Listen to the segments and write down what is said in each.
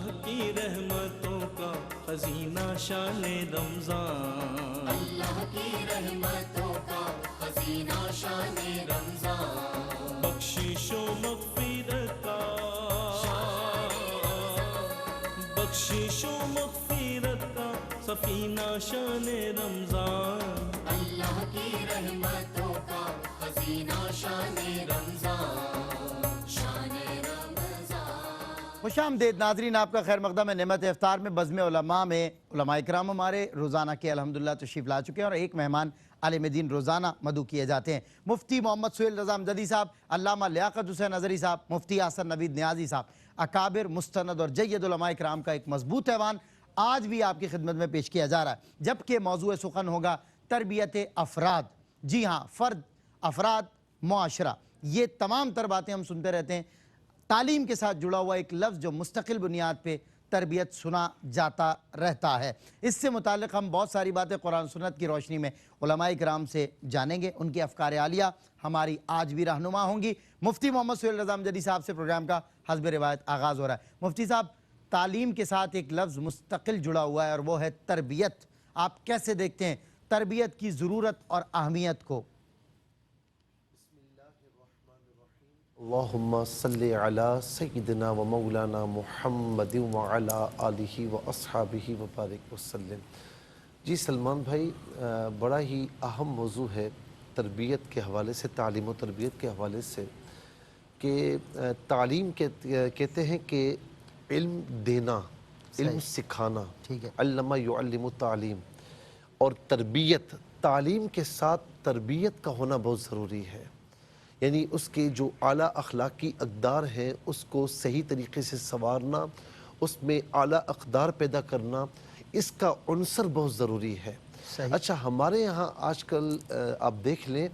اللہ کی رحمتوں کا خزینہ شان رمضان، اللہ کی رحمتوں کا خزینہ شان رمضان، بخشش و مغفرت کا، بخشش و مغفرت کا سفینہ شان رمضان، اللہ کی رحمتوں کا خزینہ شان رمضان، شان رمضان۔ خوش آمدید ناظرین، آپ کا خیر مقدم ہے۔ نعمت افطار میں بزم علماء میں علماء اکرام ہمارے روزانہ کے الحمدللہ تشریف لا چکے ہیں، اور ایک مہمان عالم دین روزانہ مدعو کیے جاتے ہیں۔ مفتی محمد سہیل رضا امجدی صاحب، علامہ لیاقت حسین اظہری صاحب، مفتی حسن نوید نیازی صاحب، اکابر مستند اور جید علماء اکرام کا ایک مضبوط ایوان آج بھی آپ کی خدمت میں پیش کیا جا رہا ہے، جبکہ موضوع سخن ہوگا تربیت افراد۔ جی ہاں، فرد، افراد، معاشرہ، یہ تمام تر باتیں ہم سنتے رہتے ہیں۔ تعلیم کے ساتھ جڑا ہوا ایک لفظ جو مستقل بنیاد پہ تربیت سنا جاتا رہتا ہے۔ اس سے متعلق ہم بہت ساری باتیں قرآن سنت کی روشنی میں علماء کرام سے جانیں گے، ان کے افکار عالیہ ہماری آج بھی رہنما ہوں گی۔ مفتی محمد سہیل رضا امجدی صاحب سے پروگرام کا حسب روایت آغاز ہو رہا ہے۔ مفتی صاحب، تعلیم کے ساتھ ایک لفظ مستقل جڑا ہوا ہے اور وہ ہے تربیت۔ آپ کیسے دیکھتے ہیں تربیت کی ضرورت اور اہمیت کو؟ اللہم صلی علی سیدنا و مولانا محمد وعلی آلہ و اصحابہ و بارک وسلم۔ جی سلمان بھائی، بڑا ہی اہم موضوع ہے تربیت کے حوالے سے، تعلیم و تربیت کے حوالے سے، کہ تعلیم کہتے ہیں کہ علم دینا، علم سکھانا، علمہ یعلم تعلیم، اور تربیت، تعلیم کے ساتھ تربیت کا ہونا بہت ضروری ہے۔ یعنی اس کے جو اعلیٰ اخلاقی اقدار ہیں اس کو صحیح طریقے سے سنوارنا، اس میں اعلیٰ اقدار پیدا کرنا، اس کا عنصر بہت ضروری ہے۔ اچھا، ہمارے یہاں آج کل آپ دیکھ لیں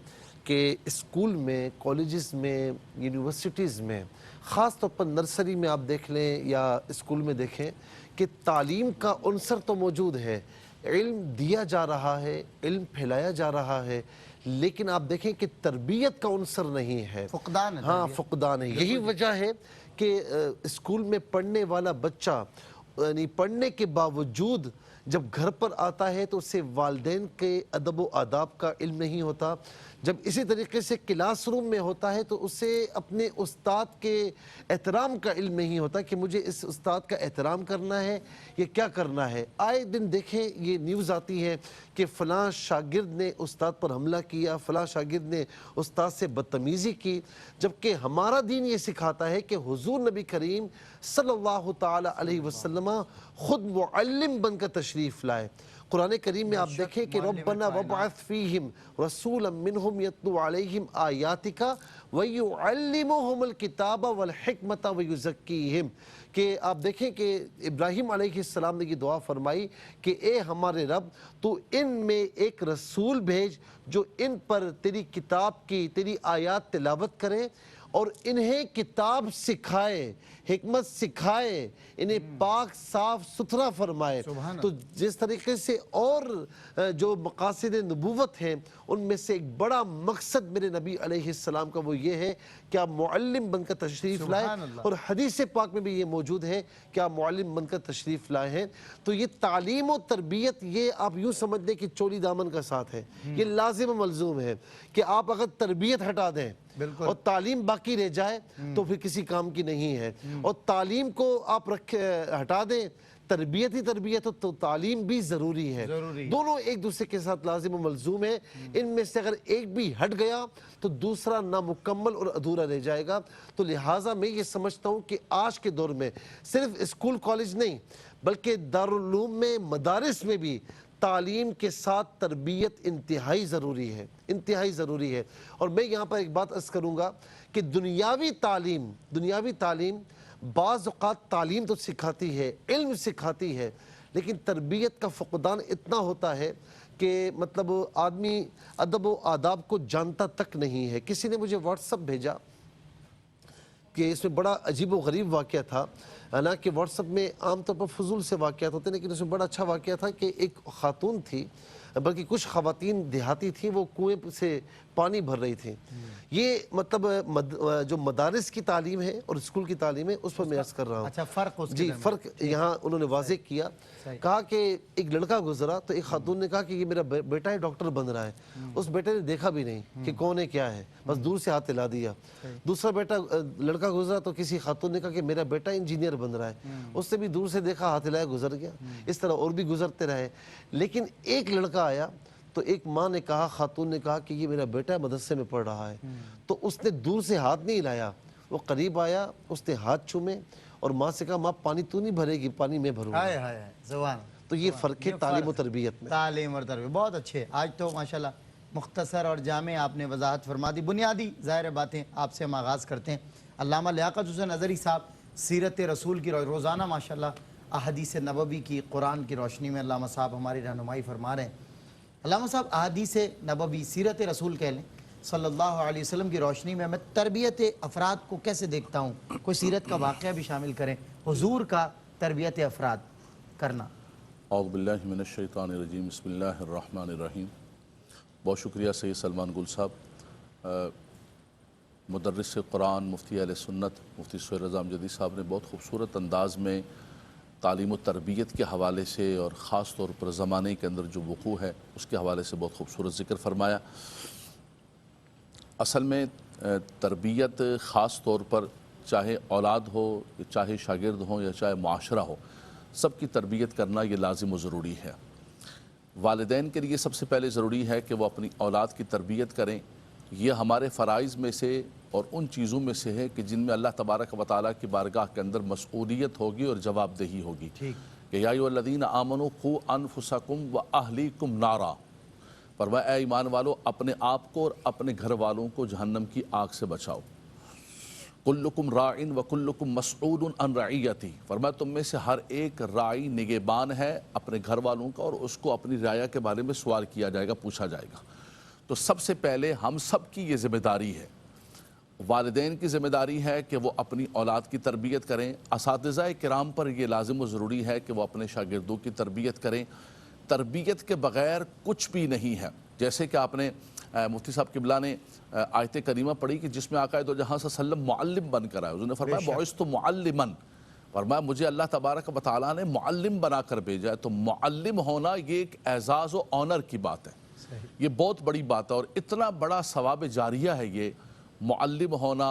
کہ اسکول میں، کالجز میں، یونیورسٹیز میں، خاص طور پر نرسری میں آپ دیکھ لیں یا اسکول میں دیکھیں کہ تعلیم کا عنصر تو موجود ہے، علم دیا جا رہا ہے، علم پھیلایا جا رہا ہے، لیکن آپ دیکھیں کہ تربیت کا عنصر نہیں ہے، فقدان ہے۔ ہاں، فقدان ہے۔ یہی وجہ ہے کہ اسکول میں پڑھنے والا بچہ یعنی پڑھنے کے باوجود جب گھر پر آتا ہے تو اسے والدین کے ادب و آداب کا علم نہیں ہوتا، جب اسی طریقے سے کلاس روم میں ہوتا ہے تو اسے اپنے استاد کے احترام کا علم نہیں ہوتا کہ مجھے اس استاد کا احترام کرنا ہے یا کیا کرنا ہے۔ آئے دن دیکھیں یہ نیوز آتی ہے کہ فلاں شاگرد نے استاد پر حملہ کیا، فلاں شاگرد نے استاد سے بدتمیزی کی، جبکہ ہمارا دین یہ سکھاتا ہے کہ حضور نبی کریم صلی اللہ تعالی علیہ وسلم خود معلم بن کر تشریف لائے۔ قرآن کریم میں آپ دیکھیں کہ ربنا وابعث فیہم رسولا منہم یتلو علیہم آیاتک ویعلمہم الکتاب والحکمت ویزکیہم، کہ آپ دیکھیں کہ ابراہیم علیہ السلام نے یہ دعا فرمائی کہ اے ہمارے رب، تو ان میں ایک رسول بھیج جو ان پر تیری کتاب کی، تیری آیات تلاوت کرے اور انہیں کتاب سکھائے، حکمت سکھائے، انہیں پاک صاف ستھرا فرمائے۔ تو جس طریقے سے اور جو مقاصد نبوت ہیں ان میں سے ایک بڑا مقصد میرے نبی علیہ السلام کا وہ یہ ہے کہ آپ معلم بن کر تشریف لائے، اور حدیث پاک میں بھی یہ موجود ہے کہ آپ معلم بن کر تشریف لائے ہیں۔ تو یہ تعلیم و تربیت، یہ آپ یوں سمجھ لیں کہ چولی دامن کا ساتھ ہے، یہ لازم و ملزوم ہے کہ آپ اگر تربیت ہٹا دیں اور تعلیم باقی رہ جائے تو پھر کسی کام کی نہیں ہے، اور تعلیم کو آپ ہٹا دیں، تربیت ہی تربیت ہو تو تعلیم بھی ضروری ہے، دونوں ایک دوسرے کے ساتھ لازم و ملزوم ہے۔ ان میں سے اگر ایک بھی ہٹ گیا تو دوسرا نامکمل اور ادھورا رہ جائے گا۔ تو لہٰذا میں یہ سمجھتا ہوں کہ آج کے دور میں صرف اسکول کالج نہیں بلکہ دارالعلوم میں، مدارس میں بھی تعلیم کے ساتھ تربیت انتہائی ضروری ہے، انتہائی ضروری ہے۔ اور میں یہاں پر ایک بات عرض کروں گا کہ دنیاوی تعلیم بعض اوقات تعلیم تو سکھاتی ہے، علم سکھاتی ہے، لیکن تربیت کا فقدان اتنا ہوتا ہے کہ مطلب آدمی ادب و آداب کو جانتا تک نہیں ہے۔ کسی نے مجھے واٹس ایپ بھیجا کہ اس میں بڑا عجیب و غریب واقعہ تھا حالانکہ واٹس ایپ میں عام طور پر فضول سے واقعات ہوتے ہیں، لیکن اس میں بڑا اچھا واقعہ تھا کہ ایک خاتون تھی، بلکہ کچھ خواتین دیہاتی تھیں، وہ کنویں سے پانی بھر رہی تھیں. یہ مطلب جو مدارس کی تعلیم ہے اور اسکول کی تعلیم ہے اس پر میں عرض کر رہا ہوں. اچھا فرق اس جی فرق یہاں انہوں نے واضح کیا. کہا کہ ایک لڑکا گزرا تو ایک خاتون نے کہا کہ یہ میرا بیٹا ہے ڈاکٹر بن رہا ہے. اس بیٹے نے دیکھا بھی نہیں کہ کون ہے کیا ہے، بس دور سے ہاتھ ہلا دیا. دوسرا لڑکا گزرا تو کسی خاتون نے کہا کہ میرا بیٹا انجینئر بن رہا ہے. اس نے بھی دور سے دیکھا، ہاتھ ہلایا، گزر گیا. اس طرح اور بھی گزرتے رہے. لیکن ایک لڑکا آیا تو ایک ماں نے کہا، خاتون نے کہا کہ یہ میرا بیٹا مدرسے میں پڑھ رہا ہے. تو اس نے دور سے ہاتھ نہیں ہلایا، وہ قریب آیا، اس نے ہاتھ چومے اور ماں سے کہا ماں پانی تو نہیں بھرے گی، پانی میں بھروں گا. ہائے ہائے زبان. تو یہ فرق ہے تعلیم و تربیت میں. تعلیم اور تربیت بہت اچھے. آج تو ماشاءاللہ مختصر اور جامع آپ نے وضاحت فرما دی. بنیادی ظاہر باتیں آپ سے ہم آغاز کرتے ہیں. علامہ لیاقت حسین اظہری صاحب سیرت رسول کی روزانہ ماشاءاللہ احادیث نبوی کی قرآن کی روشنی میں علامہ صاحب ہماری رہنمائی فرما رہے ہیں. علامہ صاحب احادیث نبوی سیرت رسول کہہ لیں صلی اللہ علیہ وسلم کی روشنی میں میں تربیت افراد کو کیسے دیکھتا ہوں؟ کوئی سیرت کا واقعہ بھی شامل کریں، حضور کا تربیت افراد کرنا. اعوذ باللہ من الشیطان الرجیم، بسم اللہ الرحمن الرحیم. بہت شکریہ سید سلمان گل صاحب. مدرس قرآن، مفتی اہل سنت، مفتی سہیل رضا امجدی صاحب نے بہت خوبصورت انداز میں تعلیم و تربیت کے حوالے سے اور خاص طور پر زمانے کے اندر جو وقوع ہے اس کے حوالے سے بہت خوبصورت ذکر فرمایا. اصل میں تربیت خاص طور پر چاہے اولاد ہو، چاہے شاگرد ہوں یا چاہے معاشرہ ہو، سب کی تربیت کرنا یہ لازم و ضروری ہے. والدین کے لیے سب سے پہلے ضروری ہے کہ وہ اپنی اولاد کی تربیت کریں. یہ ہمارے فرائض میں سے اور ان چیزوں میں سے ہے کہ جن میں اللہ تبارک و تعالیٰ کی بارگاہ کے اندر مسئولیت ہوگی اور جواب دہی ہوگی. کہ یا ایھا الذین آمنوا قوا انفسکم و اہلیکم نارا، فرمایا اے ایمان والو اپنے آپ کو اور اپنے گھر والوں کو جہنم کی آگ سے بچاؤ. کلکم راعٍ و کلکم مسئول عن رعیتہ، فرمایا تم میں سے ہر ایک راعی نگہبان ہے اپنے گھر والوں کا اور اس کو اپنی رعایا کے بارے میں سوال کیا جائے گا، پوچھا جائے گا. تو سب سے پہلے ہم سب کی یہ ذمہ داری ہے. والدین کی ذمہ داری ہے کہ وہ اپنی اولاد کی تربیت کریں. اساتذہ کرام پر یہ لازم و ضروری ہے کہ وہ اپنے شاگردوں کی تربیت کریں. تربیت کے بغیر کچھ بھی نہیں ہے. جیسے کہ آپ نے مفتی صاحب قبلہ نے آیت کریمہ پڑھی کہ جس میں آقا دو جہاں صلی اللہ علیہ وسلم معلم بن کر آئے. انہوں نے فرمایا بعثت معلماً، فرمایا مجھے اللہ تبارک و تعالیٰ نے معلم بنا کر بھیجا ہے. تو معلم ہونا یہ ایک اعزاز و آنر کی بات ہے، یہ بہت بڑی بات ہے اور اتنا بڑا ثواب جاریہ ہے یہ. معلم ہونا،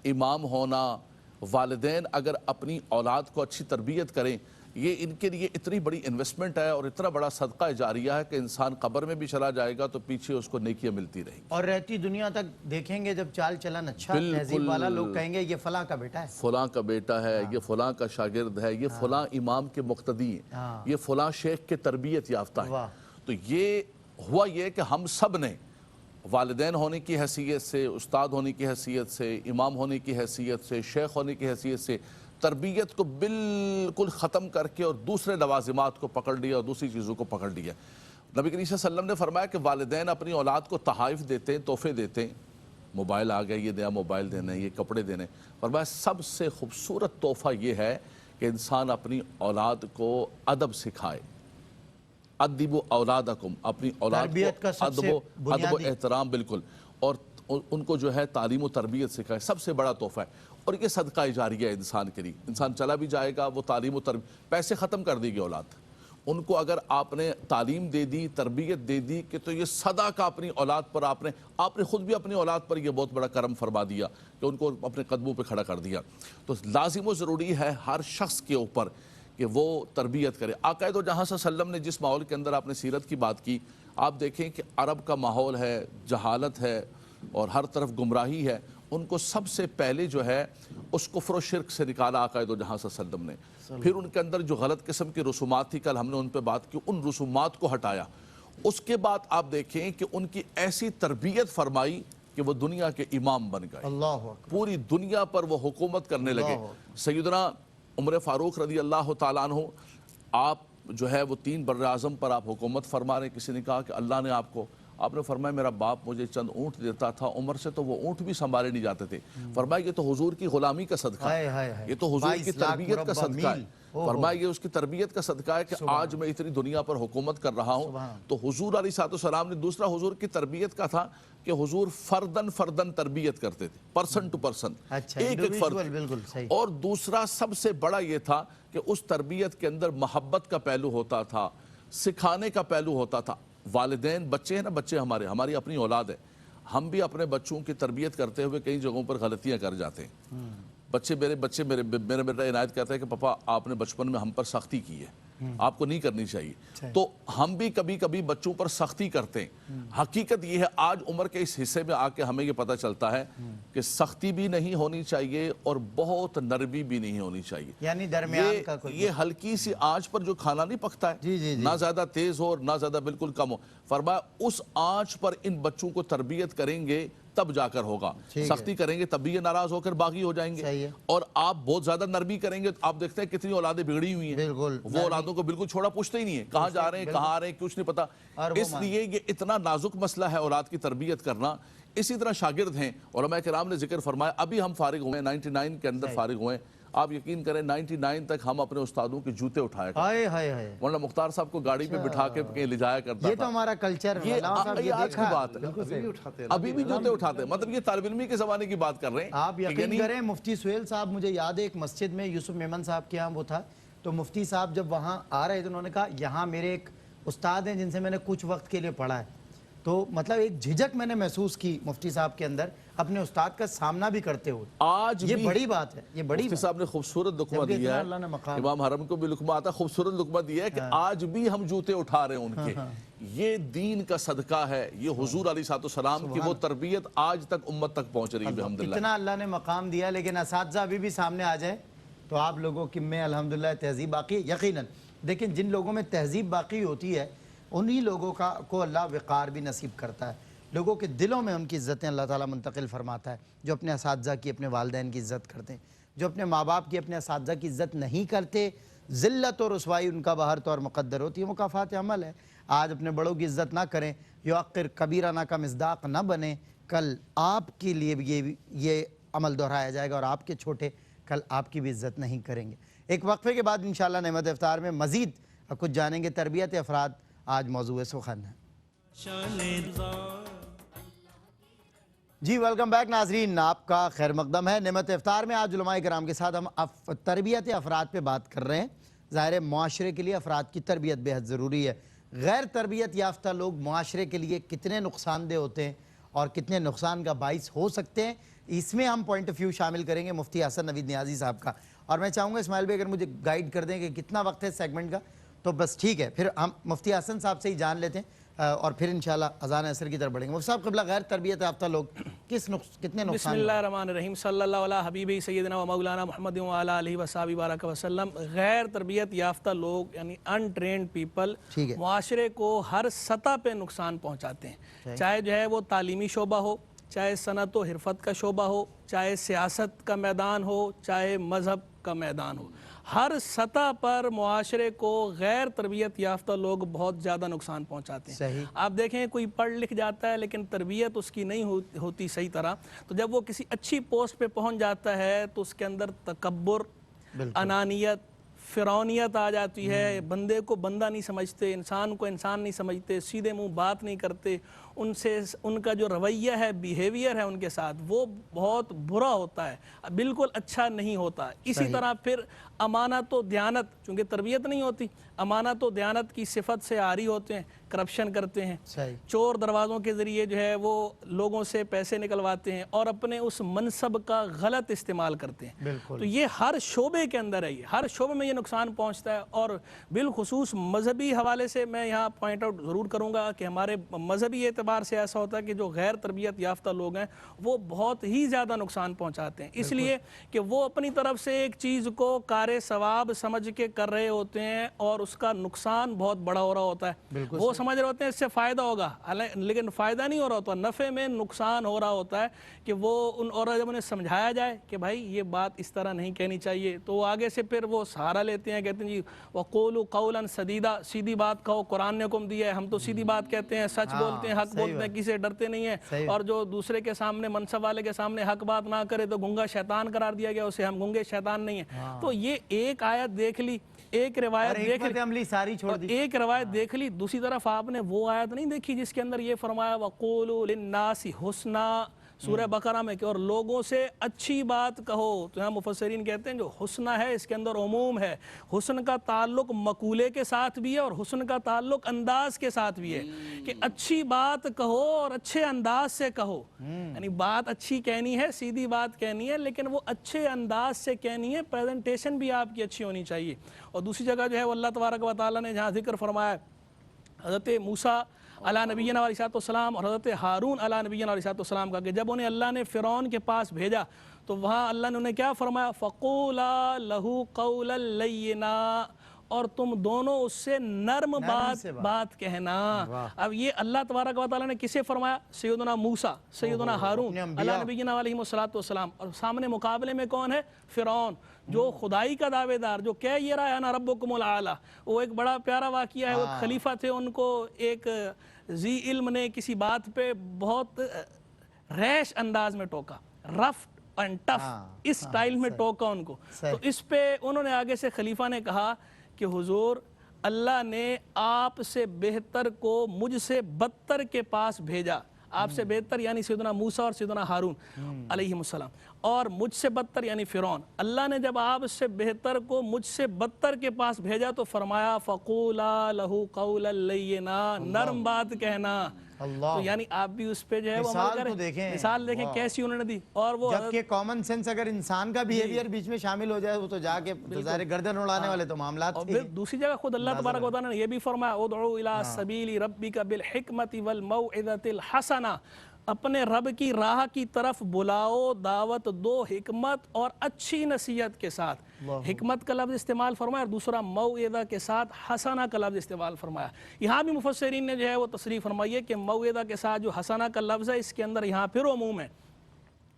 امام ہونا. والدین اگر اپنی اولاد کو اچھی تربیت کریں یہ ان کے لیے اتنی بڑی انویسٹمنٹ ہے اور اتنا بڑا صدقہ جاریہ ہے کہ انسان قبر میں بھی چلا جائے گا تو پیچھے اس کو نیکیاں ملتی رہیں گی. اور رہتی دنیا تک دیکھیں گے جب چال چلن اچھا تہذیب والا، لوگ کہیں گے یہ فلاں کا بیٹا ہے، فلاں کا بیٹا ہے، یہ فلاں کا شاگرد ہے، یہ فلاں امام کے مقتدی ہیں، یہ فلاں شیخ کے تربیت یافتہ ہیں. تو یہ ہوا یہ کہ ہم سب نے والدین ہونے کی حیثیت سے، استاد ہونے کی حیثیت سے، امام ہونے کی حیثیت سے، شیخ ہونے کی حیثیت سے تربیت کو بالکل ختم کر کے اور دوسرے لوازمات کو پکڑ لیا اور دوسری چیزوں کو پکڑ لیا. نبی کریم صلی اللہ علیہ وسلم نے فرمایا کہ والدین اپنی اولاد کو تحائف دیتے ہیں، تحفے دیتے ہیں. موبائل آ گیا، یہ نیا موبائل دینا ہے، یہ کپڑے دینے. فرمایا سب سے خوبصورت تحفہ یہ ہے کہ انسان اپنی اولاد کو ادب سکھائے. ادبوا اولادکم، اپنی اولاد کو ادب و احترام بالکل، اور ان کو جو ہے تعلیم و تربیت سکھائے. سب سے بڑا تحفہ ہے اور یہ صدقہ جاریہ ہے انسان کے لیے. انسان چلا بھی جائے گا وہ تعلیم و تربیت، پیسے ختم کر دے گی اولاد. ان کو اگر آپ نے تعلیم دے دی، تربیت دے دی کہ تو یہ صدا کا اپنی اولاد پر آپ نے خود بھی اپنی اولاد پر یہ بہت بڑا کرم فرما دیا کہ ان کو اپنے قدموں پہ کھڑا کر دیا. تو لازم و ضروری ہے ہر شخص کے اوپر کہ وہ تربیت کرے. آقا دو جہاں صلی اللہ علیہ وسلم نے جس ماحول کے اندر آپ نے سیرت کی بات کی، آپ دیکھیں کہ عرب کا ماحول ہے، جہالت ہے اور ہر طرف گمراہی ہے. ان کو سب سے پہلے جو ہے اس کفر و شرک سے نکالا آقا دو جہاں صلی اللہ علیہ وسلم نے. پھر ان کے اندر جو غلط قسم کی رسومات تھی، کل ہم نے ان پہ بات کی، ان رسومات کو ہٹایا. اس کے بعد آپ دیکھیں کہ ان کی ایسی تربیت فرمائی کہ وہ دنیا کے امام بن گئے. اللہ اکبر. پوری دنیا پر وہ حکومت کرنے لگے. سیدنا عمر فاروق رضی اللہ تعالیٰ عنہ، آپ جو ہے وہ 3 بر اعظم پر آپ حکومت فرما رہے ہیں. کسی نے کہا کہ اللہ نے آپ کو آپ نے فرمایا میرا باپ مجھے چند اونٹ دیتا تھا، عمر سے تو وہ اونٹ بھی سنبھالے نہیں جاتے تھے۔ فرمایا یہ تو حضور کی غلامی کا صدقہ ہے، یہ تو حضور کی 22 لاکھ تربیت کا مربع صدقہ ہے۔ میل۔ فرمایا یہ اس کی تربیت کا صدقہ ہے کہ آج میں اتنی دنیا پر حکومت کر رہا ہوں۔ تو حضور علیہ الصلوۃ والسلام نے دوسرا حضور کی تربیت کا تھا کہ حضور فردن تربیت کرتے تھے، پرسن ٹو پرسن، اچھا، ایک ایک فرد۔ بالکل صحیح۔ اور دوسرا سب سے بڑا یہ تھا کہ اس تربیت کے اندر محبت کا پہلو ہوتا تھا، سکھانے کا پہلو ہوتا تھا۔ والدین بچے ہیں نا، بچے ہماری اپنی اولاد ہے، ہم بھی اپنے بچوں کی تربیت کرتے ہوئے کئی جگہوں پر غلطیاں کر جاتے ہیں۔ میرے بیٹا عنایت کہتا ہے کہ پاپا آپ نے بچپن میں ہم پر سختی کی ہے، آپ کو نہیں کرنی چاہیے۔ تو ہم بھی کبھی کبھی بچوں پر سختی کرتے ہیں۔ حقیقت یہ ہے آج عمر کے اس حصے میں آ کے ہمیں یہ پتہ چلتا ہے کہ سختی بھی نہیں ہونی چاہیے اور بہت نرمی بھی نہیں ہونی چاہیے، یعنی درمیان کا کوئی یہ ہلکی سی آنچ پر جو کھانا نہیں پکتا ہے، نہ زیادہ تیز ہو اور نہ زیادہ بالکل کم ہو۔ فرمایا اس آنچ پر ان بچوں کو تربیت کریں گے تب جا کر ہوگا، سختی کریں گے تب بھی یہ ناراض ہو کر باغی ہو جائیں گے، اور آپ بہت زیادہ نرمی کریں گے تو آپ دیکھتے ہیں کتنی اولادیں بگڑی ہوئی ہیں، وہ اولادوں کو بالکل چھوڑا پوچھتے ہی نہیں ہیں، کہاں جا رہے ہیں کہاں آ رہے ہیں کچھ نہیں پتا۔ اس لیے یہ اتنا نازک مسئلہ ہے اولاد کی تربیت کرنا۔ اسی طرح شاگرد ہیں، علماء کرام نے ذکر فرمایا، ابھی ہم فارغ ہوئے 99 کے اندر فارغ ہوئے، آپ یقین کریں 99 تک ہم اپنے استادوں کے جوتے اٹھایا کرتے، ورنہ مختار صاحب کو گاڑی پہ بٹھا کے کہیں لے جایا کرتا تھا۔ یہ تو ہمارا کلچر ہے، یہ آج کی بات ہے، ابھی بھی جوتے اٹھاتے ہیں، مطلب یہ طالب علمی کے زمانے کی بات کر رہے ہیں۔ آپ یقین کریں مفتی سہیل صاحب، مجھے یاد ہے ایک مسجد میں یوسف میمن صاحب کے یہاں وہ تھا، تو مفتی صاحب جب وہاں آ رہے تھے انہوں نے کہا یہاں میرے ایک استاد ہیں جن سے میں نے کچھ وقت کے لیے پڑھا ہے، تو مطلب ایک جھجک میں نے محسوس کی مفتی صاحب کے اندر اپنے استاد کا سامنا بھی کرتے ہوئے۔ آج یہ بڑی بات ہے، یہ بڑی مفتی صاحب نے خوبصورت لقمہ دیا ہے، امام حرم کو بھی لقمہ آتا ہے، خوبصورت لقمہ دیا ہے کہ آج بھی ہم جوتے اٹھا رہے ہیں ان کے۔ یہ دین کا صدقہ ہے، یہ حضور علیہ الصلوۃ والسلام کی وہ تربیت آج تک امت تک پہنچ رہی ہے الحمدللہ۔ اتنا اللہ نے مقام دیا، لیکن اساتذہ ابھی بھی سامنے آ جائیں تو آپ لوگوں کی میں الحمدللہ تہذیب باقی ہے یقیناً، لیکن جن لوگوں میں تہذیب باقی ہوتی ہے انہی لوگوں کو اللہ وقار بھی نصیب کرتا ہے، لوگوں کے دلوں میں ان کی عزتیں اللہ تعالیٰ منتقل فرماتا ہے، جو اپنے اساتذہ کی، اپنے والدین کی عزت کرتے ہیں، جو اپنے ماں باپ کی، اپنے اساتذہ کی عزت نہیں کرتے، ذلت اور رسوائی ان کا بہر طور مقدر ہوتی ہے، مکافات عمل ہے۔ آج اپنے بڑوں کی عزت نہ کریں، یعقر کبیرانہ کا مصداق نہ بنیں، کل آپ کے لیے بھی یہ عمل دہرایا جائے گا اور آپ کے چھوٹے کل آپ کی بھی عزت نہیں کریں گے۔ ایک وقفے کے بعد انشاءاللہ نعمت افطار میں مزید کچھ جانیں گے، تربیت افراد آج موضوع سخن ہے۔ شان رضا جی ویلکم بیک ناظرین، آپ کا خیر مقدم ہے۔ نعمت افطار میں آج علماء کرام کے ساتھ ہم تربیت افراد پہ بات کر رہے ہیں۔ ظاہر ہے معاشرے کے لیے افراد کی تربیت بے حد ضروری ہے۔ غیر تربیت یافتہ لوگ معاشرے کے لیے کتنے نقصان دہ ہوتے ہیں اور کتنے نقصان کا باعث ہو سکتے ہیں، اس میں ہم پوائنٹ آف ویو شامل کریں گے مفتی حسن نوید نیازی صاحب کا۔ اور میں چاہوں گا اسماعیل بھائی اگر مجھے گائیڈ کر دیں کہ کتنا وقت ہے سیگمنٹ کا تو بس ٹھیک ہے، پھر ہم مفتی حسن صاحب سے ہی جان لیتے ہیں اور پھر انشاءاللہ اذان عصر کی طرف بڑھیں گے۔ مفتی صاحب قبلہ غیر تربیت یافتہ لوگ کتنے بسم نقصان؟ اللہ الرحمن الرحیم، صلی اللہ علیہ حبیبی سیدنا و مولانا محمد وعلی آلہ وصحبہ بارک وسلم۔ غیر تربیت یافتہ لوگ یعنی انٹرینڈ پیپل معاشرے کو ہر سطح پہ نقصان پہنچاتے ہیں، چاہے جو ہے وہ تعلیمی شعبہ ہو، چاہے صنعت و حرفت کا شعبہ ہو، چاہے سیاست کا میدان ہو، چاہے مذہب کا میدان ہو، ہر سطح پر معاشرے کو غیر تربیت یافتہ لوگ بہت زیادہ نقصان پہنچاتے ہیں۔ آپ دیکھیں کوئی پڑھ لکھ جاتا ہے لیکن تربیت اس کی نہیں ہوتی صحیح طرح، تو جب وہ کسی اچھی پوسٹ پہ پہنچ جاتا ہے تو اس کے اندر تکبر، انانیت، فرعونیت آ جاتی ہے، بندے کو بندہ نہیں سمجھتے، انسان کو انسان نہیں سمجھتے، سیدھے منہ بات نہیں کرتے، ان کا جو رویہ ہے، بیہیویئر ہے ان کے ساتھ وہ بہت برا ہوتا ہے، بالکل اچھا نہیں ہوتا۔ اسی طرح پھر امانت و دیانت، چونکہ تربیت نہیں ہوتی، امانت و دیانت کی صفت سے عاری ہوتے ہیں، کرپشن کرتے ہیں، چور دروازوں کے ذریعے جو ہے وہ لوگوں سے پیسے نکلواتے ہیں اور اپنے اس منصب کا غلط استعمال کرتے ہیں۔ تو یہ ہر شعبے کے اندر ہے، ہر شعبے میں یہ نقصان پہنچتا ہے، اور بالخصوص مذہبی حوالے سے میں یہاں پوائنٹ آؤٹ ضرور کروں گا کہ ہمارے مذہبی اعتبار سے ایسا ہوتا ہے کہ جو غیر تربیت یافتہ لوگ ہیں وہ بہت ہی زیادہ نقصان پہنچاتے ہیں، اس لیے کہ وہ اپنی طرف سے ایک چیز کو کار ثواب سمجھ کے کر رہے ہوتے ہیں اور اس کا نقصان بہت بڑا ہو رہا ہوتا ہے۔ وہ سمجھ رہے ہوتے ہیں اس سے فائدہ ہوگا، لیکن فائدہ نہیں ہو رہا ہوتا، نفع میں نقصان ہو رہا ہوتا ہے کہ وہ اور جب انہیں سمجھایا جائے کہ بھائی یہ بات اس طرح نہیں کہنی چاہیے تو وہ آگے سے پھر وہ سہارا لیتے ہیں، کہتے ہیں جی وَقُولُوا قَوْلًا سَدِيدًا، سیدھی بات کہو، قرآن نے حکم دیا ہے، ہم تو سیدھی بات کہتے ہیں، سچ بولتے ہیں، حق بولتے ہیں، کسی سے ڈرتے نہیں ہیں، اور جو دوسرے کے سامنے منصب والے کے سامنے حق بات نہ کرے تو گنگا شیطان قرار دیا گیا اسے، ہم گنگے شیطان نہیں ہیں۔ تو یہ ایک آیت دیکھ لی، ایک روایت دیکھ لی، عملی ساری چھوڑ دی، ایک روایت دیکھ لی، دوسری طرف آپ نے وہ آیت نہیں دیکھی جس کے اندر یہ فرمایا وَقُولُوا لِلنَّاسِ حُسْنًا، سورہ بقرہ میں کہ اور لوگوں سے اچھی بات کہو۔ تو یہاں مفسرین کہتے ہیں جو حسنہ ہے اس کے اندر عموم ہے، حسن کا تعلق مقولے کے ساتھ بھی ہے اور حسن کا تعلق انداز کے ساتھ بھی ہے، کہ اچھی بات کہو اور اچھے انداز سے کہو، یعنی بات اچھی کہنی ہے، سیدھی بات کہنی ہے، لیکن وہ اچھے انداز سے کہنی ہے، پریزنٹیشن بھی آپ کی اچھی ہونی چاہیے۔ اور دوسری جگہ جو ہے وہ اللہ تبارک و تعالیٰ نے جہاں ذکر فرمایا حضرت موسیٰ علیہ نبینا علیہ السلام اور حضرت ہارون علیہ نبینا علیہ السلام کا، کہ جب انہیں اللہ نے فرعون کے پاس بھیجا تو وہاں اللہ نے انہیں کیا فرمایا، فَقُولَا لَهُ قَوْلًا لَيِّنًا، اور تم دونوں اس سے نرم بات کہنا۔ اب یہ اللہ تبارک و تعالیٰ نے کسے فرمایا؟ سیدنا موسیٰ، سیدنا ہارون علیہ نبینا علیہ السلام، اور سامنے مقابلے میں کون ہے؟ فرعون، جو خدائی کا دعوے دار، جو کہہ یہ رہا ہے انا ربکم الاعلی۔ وہ ایک بڑا پیارا واقعہ ہے، وہ خلیفہ تھے، ان کو ایک ذی علم نے کسی بات پہ بہت ریش انداز میں ٹوکا، رف اینڈ ٹف اس سٹائل میں ٹوکا ان کو، تو اس پہ انہوں نے آگے سے خلیفہ نے کہا کہ حضور اللہ نے آپ سے بہتر کو مجھ سے بدتر کے پاس بھیجا، آپ سے بہتر یعنی سیدنا موسیٰ اور سیدنا ہارون علیہ السلام، اور مجھ سے بدتر یعنی فرعون۔ اللہ نے جب آپ سے بہتر کو مجھ سے بدتر کے پاس بھیجا تو فرمایا فَقُولَا لَهُ قَوْلًا لَيِّنًا، نرم بات کہنا۔ تو یعنی آپ بھی اس پہ جو ہے وہ عمل کریں، مثال دیکھیں کیسی انہوں نے دی۔ اور وہ جبکہ کامن سینس اگر انسان کا بیہیویئر بیچ میں شامل ہو جائے وہ تو جا کے ظاہر گردن اڑانے والے تو معاملات اور تھے۔ پھر دوسری جگہ خود اللہ تبارک و تعالیٰ نے یہ بھی فرمایا ادعو الی سبیل ربک بالحکمت والموعظۃ الحسنہ، اپنے رب کی راہ کی طرف بلاؤ، دعوت دو حکمت اور اچھی نصیحت کے ساتھ۔ حکمت کا لفظ استعمال فرمایا اور دوسرا موعظہ کے ساتھ حسنہ کا لفظ استعمال فرمایا۔ یہاں بھی مفسرین نے جو ہے وہ تصریح فرمائی ہے کہ موعظہ کے ساتھ جو حسنہ کا لفظ ہے اس کے اندر یہاں پھر عموم ہے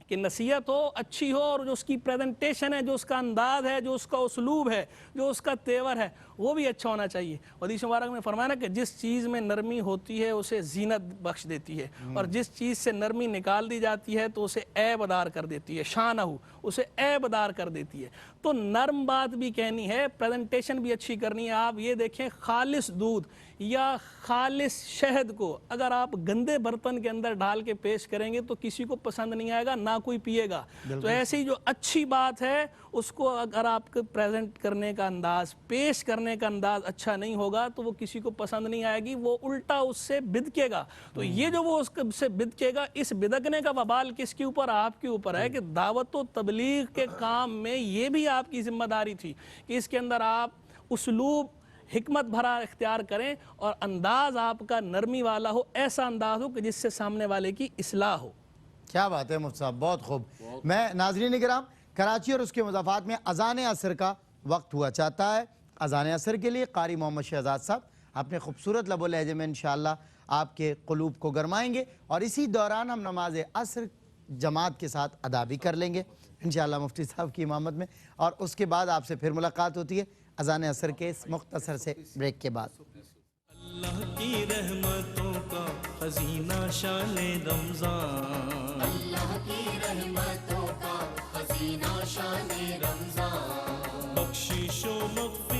کہ نصیحت ہو، اچھی ہو، اور جو اس کی پریزنٹیشن ہے، جو اس کا انداز ہے، جو اس کا اسلوب ہے، جو اس کا تیور ہے، وہ بھی اچھا ہونا چاہیے۔ حدیث مبارک میں فرمایا نا کہ جس چیز میں نرمی ہوتی ہے اسے زینت بخش دیتی ہے، اور جس چیز سے نرمی نکال دی جاتی ہے تو اسے عیب دار کر دیتی ہے، شانہ اسے عیب دار کر دیتی ہے۔ تو نرم بات بھی کہنی ہے، پریزنٹیشن بھی اچھی کرنی ہے۔ آپ یہ دیکھیں خالص دودھ یا خالص شہد کو اگر آپ گندے برتن کے اندر ڈال کے پیش کریں گے تو کسی کو پسند نہیں آئے گا، نہ کوئی پیے گا۔ تو ایسی ہی جو اچھی بات ہے اس کو اگر آپ کو پریزنٹ کرنے کا انداز، پیش کرنے کا انداز اچھا نہیں ہوگا تو وہ کسی کو پسند نہیں آئے گی، وہ الٹا اس سے بدکے گا۔ تو یہ جو وہ اس سے بدکے گا، اس بدکنے کا وبال کس کے اوپر؟ آپ کے اوپر ہے کہ دعوت و تبلیغ کے کام میں یہ بھی آپ کی ذمہ داری تھی کہ اس کے اندر آپ اسلوب حکمت بھرا اختیار کریں اور انداز آپ کا نرمی والا ہو، ایسا انداز ہو کہ جس سے سامنے والے کی اصلاح ہو۔ کیا بات ہے مفتی صاحب، بہت خوب۔ میں ناظرین کرام، کراچی اور اس کے مضافات میں اذان عصر کا وقت ہوا چاہتا ہے۔ اذان عصر کے لیے قاری محمد شہزاد صاحب اپنے خوبصورت لب و لہجے میں انشاءاللہ آپ کے قلوب کو گرمائیں گے، اور اسی دوران ہم نماز عصر جماعت کے ساتھ ادا بھی کر لیں گے انشاءاللہ مفتی صاحب کی امامت میں، اور اس کے بعد آپ سے پھر ملاقات ہوتی ہے اذان عصر کے اس مختصر سے بریک کے بعد۔ اللہ کی رحمتوں کا خزینہ شان رمضان، اللہ کی رحمتوں کا خزینہ شان رمضان، بخشش و مغفرت